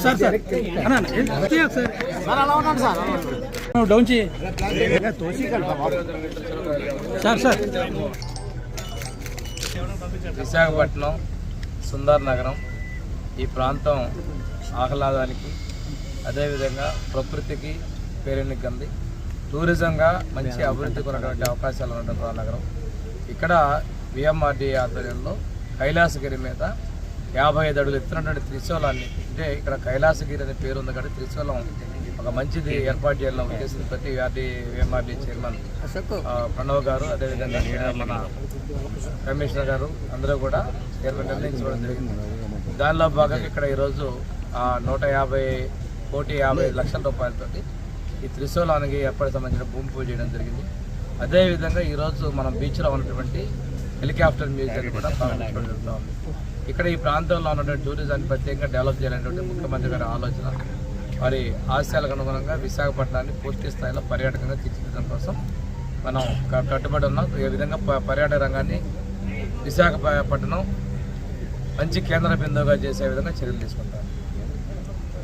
Sir sir అలా ఉన్నాడు sir down చేయి సార్ సార్. విశాఖపట్నం సుందర్ నగరం ఈ ప్రాంతం ఆహ్లాదానికి అదేవిధంగా ప్రకృతికి పేరెన్నికంది, టూరిజంగా మంచి అభివృద్ధికి ఉన్నటువంటి అవకాశాలు ఉన్నటువంటి నగరం. ఇక్కడ విఎంఆర్డీ ఆధ్వర్యంలో కైలాసగిరి మీద 55 అడుగులు ఎత్తున్నటువంటి త్రిశూలాన్ని, అంటే ఇక్కడ కైలాసగిరి అనే పేరు ఉంది కాబట్టి త్రిశూలం ఒక మంచిది ఏర్పాటు చేయాలని ఉద్దేశం ప్రతి విఎంఆర్డీ చైర్మన్ ప్రణవ్ గారు, అదేవిధంగా మన కమిషనర్ గారు అందరూ కూడా నిర్ణయించుకోవడం జరిగింది. దానిలో భాగంగా ఇక్కడ ఈరోజు 150,55 లక్షల రూపాయలతోటి ఈ త్రిశూలానికి ఏర్పాటు సంబంధించిన భూమి పూజ చేయడం జరిగింది. అదేవిధంగా ఈరోజు మనం బీచ్లో ఉన్నటువంటి హెలికాప్టర్ మ్యూజియాన్ని కూడా ప్రారంభించడం జరుగుతూ ఉంది. ఇక్కడ ఈ ప్రాంతంలో ఉన్నటువంటి టూరిజాన్ని ప్రత్యేకంగా డెవలప్ చేయాలనేటువంటి ముఖ్యమంత్రి గారి ఆలోచన, వారి ఆశయాలకు అనుగుణంగా విశాఖపట్నాన్ని పూర్తి స్థాయిలో పర్యాటకంగా తీర్చిదిద్దడం కోసం మనం కట్టుబడి ఉన్నాం. ఈ విధంగా పర్యాటక రంగాన్ని విశాఖపట్నం మంచి కేంద్ర బిందువుగా చేసే విధంగా చర్యలు తీసుకుంటాం.